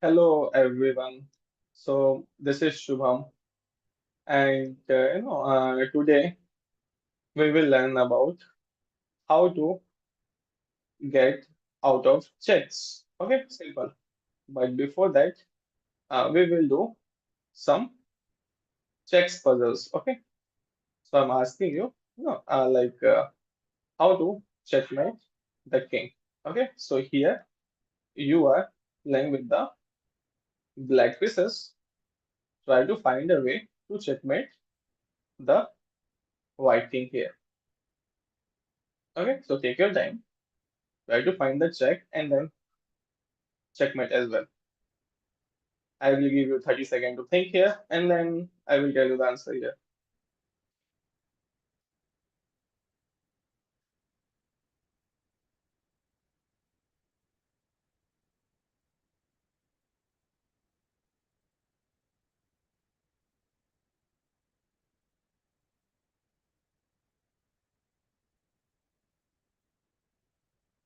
Hello everyone. So this is Shubham, and today we will learn about how to get out of checks. Okay, simple. But before that, we will do some checks puzzles. Okay, so I'm asking you, how to checkmate the king. Okay, so here you are playing with the black pieces. Try to find a way to checkmate the white king here. Okay, so take your time. Try to find the check and then checkmate as well. I will give you 30 seconds to think here and then I will tell you the answer here.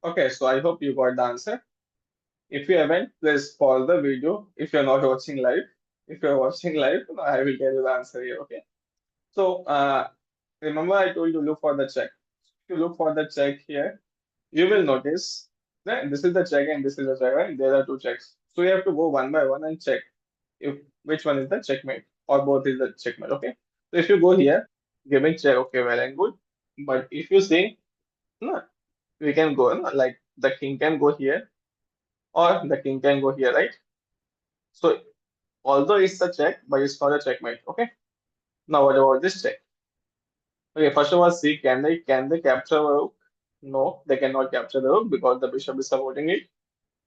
Okay, so I hope you got the answer. If you haven't, please pause the video if you're not watching live. If you're watching live, I will tell you the answer here. Okay. So remember I told you look for the check. If you look for the check here, you will notice that this is the check and this is the check, right? There are two checks. So you have to go one by one and check if which one is the checkmate or both is the checkmate. Okay. So if you go here, giving check, okay, well and good. But if you say no, we can go no, like the king can go here or the king can go here, right? So although it's a check, but it's not a checkmate. Okay. Now what about this check? Okay, first of all, see can they capture a rook? No, they cannot capture the rook because the bishop is supporting it.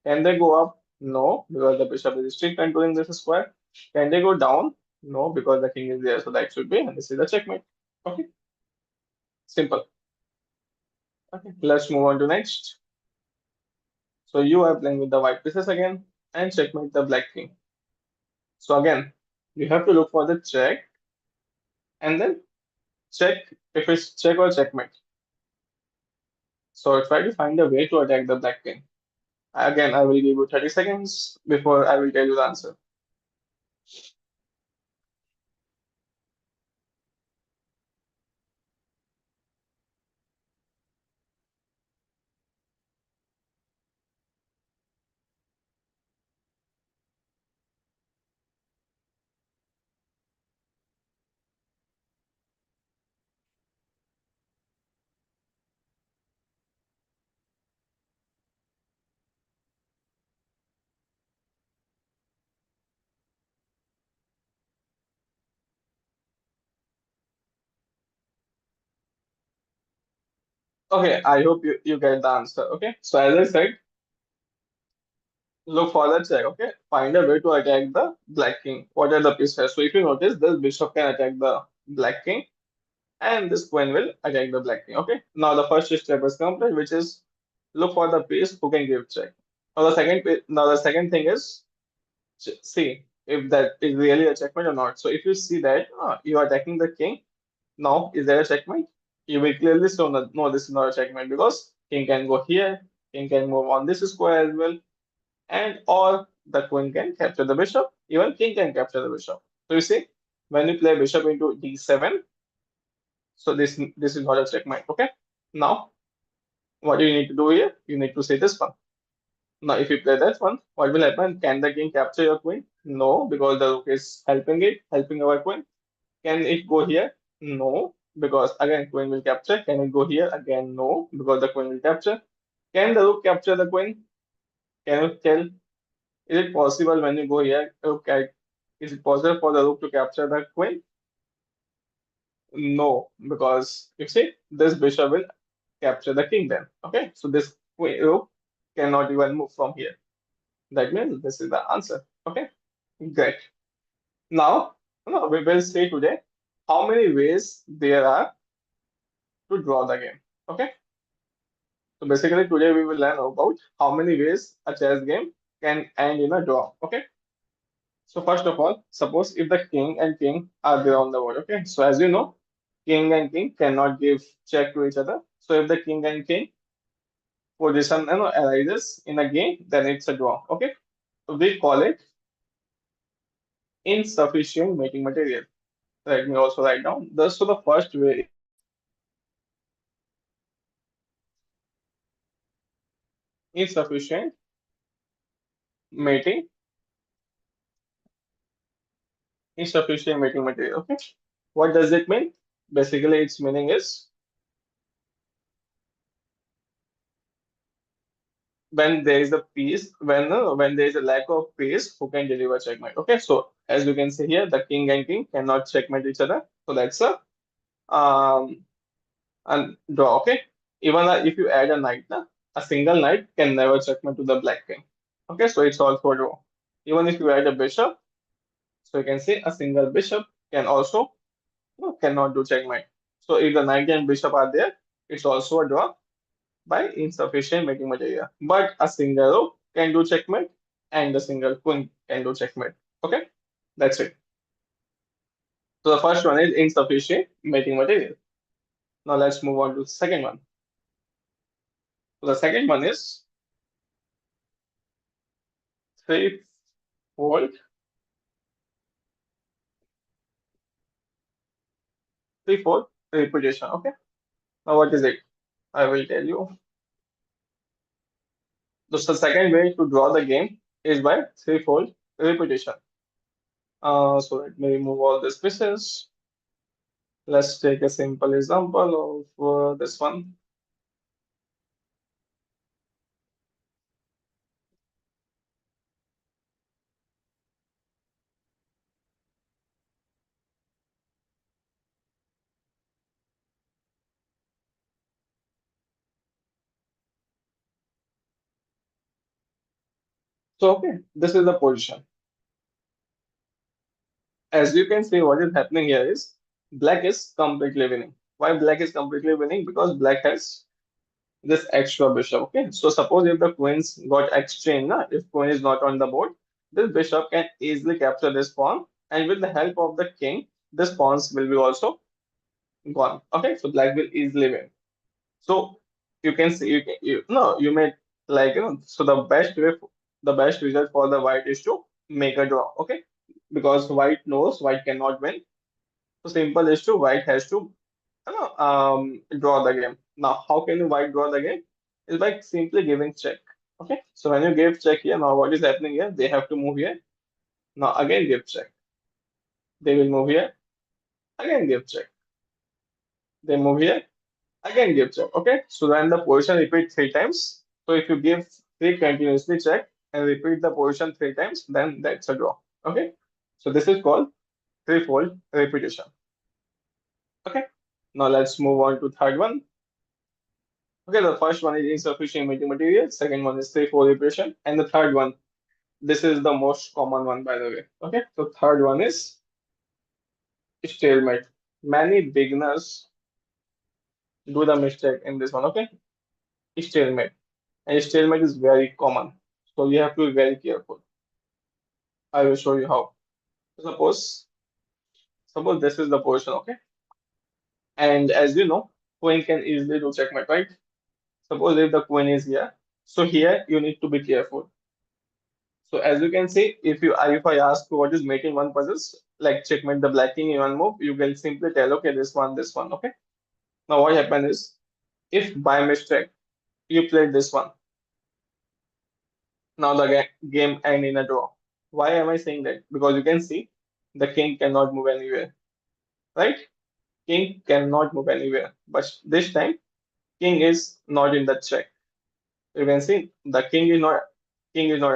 Can they go up? No, because the bishop is still controlling this square. Can they go down? No, because the king is there. So that should be, and this is the checkmate. Okay, simple. Okay, let's move on to next. So you are playing with the white pieces again and checkmate the black king. So again, you have to look for the check and then check if it's check or checkmate. So try to find a way to attack the black king. Again, I will give you 30 seconds before I will tell you the answer. Okay, I hope you get the answer. Okay, so as I said, look for the check. Okay, find a way to attack the black king. What are the pieces? So if you notice, this bishop can attack the black king, and this queen will attack the black king. Okay, now the first step is complete, which is look for the piece who can give check. Now the second thing is see if that is really a checkmate or not. So if you see that you are attacking the king, now is there a checkmate? You will clearly show that no, this is not a checkmate because king can go here, king can move on this square as well, and or the queen can capture the bishop, even king can capture the bishop. So you see, when you play bishop into d7, so this is not a checkmate. Okay. Now, what do you need to do here? You need to say this one. Now, if you play that one, what will happen? Can the king capture your queen? No, because the rook is helping our queen. Can it go here? No, because again, queen will capture. Can it go here? Again, no, because the queen will capture. Can the rook capture the queen? Can you tell? Is it possible when you go here? Okay, is it possible for the rook to capture the queen? No, because you see, this bishop will capture the king then. Okay, so this queen rook cannot even move from here. That means this is the answer. Okay, great. Now, we will see today how many ways there are to draw the game. Okay, so basically today we will learn about how many ways a chess game can end in a draw. Okay, so first of all, suppose if the king and king are there on the board. Okay, so as you know, king and king cannot give check to each other. So if the king and king position arises in a game, then it's a draw. Okay, We call it insufficient mating material. Let me also write down. Thus, so the first way is insufficient mating, insufficient mating material. Okay. What does it mean? Basically, its meaning is when there is a piece, when there is a lack of piece who can deliver checkmate. Okay. So as you can see here, the king and king cannot checkmate each other. So that's um and draw. Okay. Even if you add a knight, na, a single knight can never checkmate to the black king. Okay. So it's also a draw. Even if you add a bishop, so you can say a single bishop can also cannot do checkmate. So if the knight and bishop are there, it's also a draw by insufficient mating material. But a single rook can do checkmate and a single queen can do checkmate. Okay, that's it. So the first one is insufficient mating material. Now let's move on to the second one. So the second one is threefold, threefold repetition. Okay, now what is it? I will tell you. So the second way to draw the game is by threefold repetition. So let me remove all these pieces. Let's take a simple example of this one. So, okay, this is the position. As you can see, what is happening here is black is completely winning. Why black is completely winning? Because black has this extra bishop. Okay, so suppose if the queens got exchanged, na, if queen is not on the board, this bishop can easily capture this pawn, and with the help of the king, this pawns will be also gone. Okay, so black will easily win. So you can see you no you may so the best result for the white is to make a draw. Okay, because white knows white cannot win. So simple is to white has to draw the game. Now how can you white draw the game? Is by simply giving check. Okay, so when you give check here, now what is happening here? They have to move here. Now again give check. They will move here. Again give check. They move here. Again give check. Okay, so then the position repeat three times. So if you give three continuously check and repeat the position three times, then that's a draw. Okay, so this is called threefold repetition. Okay, now let's move on to third one. Okay, the first one is insufficient meeting material. Second one is threefold repetition, and the third one, this is the most common one by the way. Okay, so third one is stalemate. Many beginners do the mistake in this one. Okay, stalemate. And stalemate is very common. So you have to be very careful. I will show you how. Suppose, suppose this is the position, okay? And as you know, queen can easily do checkmate, right? Suppose if the queen is here, so here you need to be careful. So as you can see, if I ask you what is mate in one puzzles, like checkmate the black king in one move, you can simply tell, okay, this one, okay? Now what happens is, if by mistake you played this one, now the game end in a draw. Why am I saying that? Because you can see the king cannot move anywhere, right? King cannot move anywhere. But this time, king is not in the check. You can see the king is not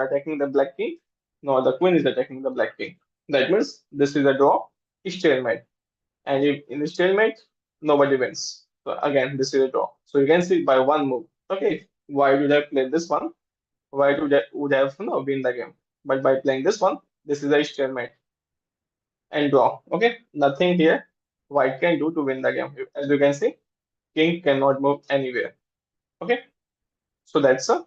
attacking the black king, nor the queen is attacking the black king. That means this is a draw, stalemate. And if in the stalemate, nobody wins. So again, this is a draw. So you can see by one move. Okay, why did I play this one? Why would have win the game? But by playing this one, this is a stalemate and draw. Okay, nothing here white can do to win the game. As you can see, king cannot move anywhere. Okay, so that's a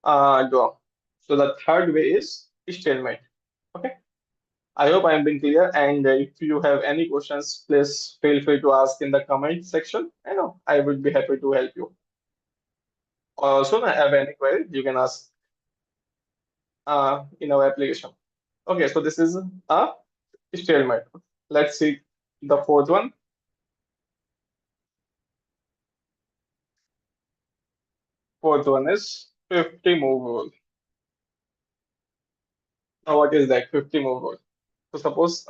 draw. So the third way is stalemate. Okay, I hope I am being clear. And if you have any questions, please feel free to ask in the comment section. I know I would be happy to help you. Also, if I have any query, you can ask. in our application. Okay, so this is a stalemate. Let's see the fourth one. Fourth one is 50 move rule. Now, what is that 50 move rule? So suppose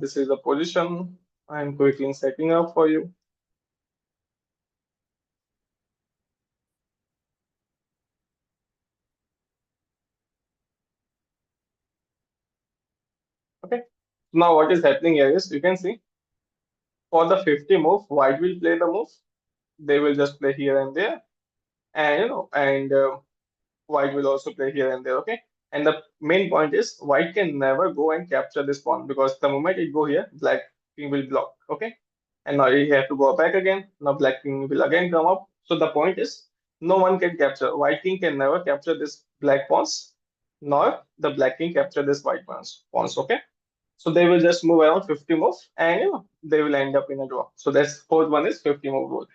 this is the position. I'm quickly setting up for you. Okay. Now what is happening here is you can see for the 50 move, white will play the move. They will just play here and there, and white will also play here and there. Okay. And the main point is white can never go and capture this pawn because the moment it go here, black king will block. Okay. And now you have to go back again. Now black king will again come up. So the point is no one can capture. White king can never capture this black pawns, nor the black king capture this white pawns. Okay. So they will just move around 50 moves and they will end up in a draw. So that's fourth one is 50 move rule.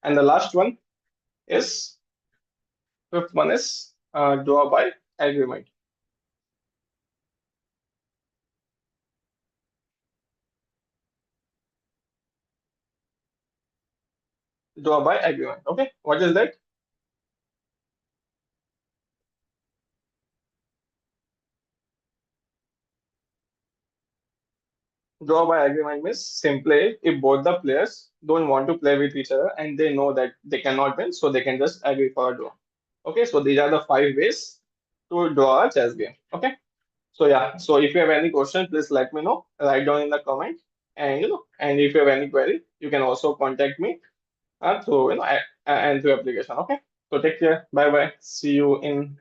And the last one is fifth one is draw by agreement. Draw by agreement. Okay, what is that? Draw by agreement means simply if both the players don't want to play with each other and they know that they cannot win, so they can just agree for a draw. Okay, so these are the five ways to draw a chess game. Okay, so yeah, so if you have any questions, please let me know. Write down in the comment, and and if you have any query, you can also contact me through and through application. Okay, so take care. Bye bye. See you in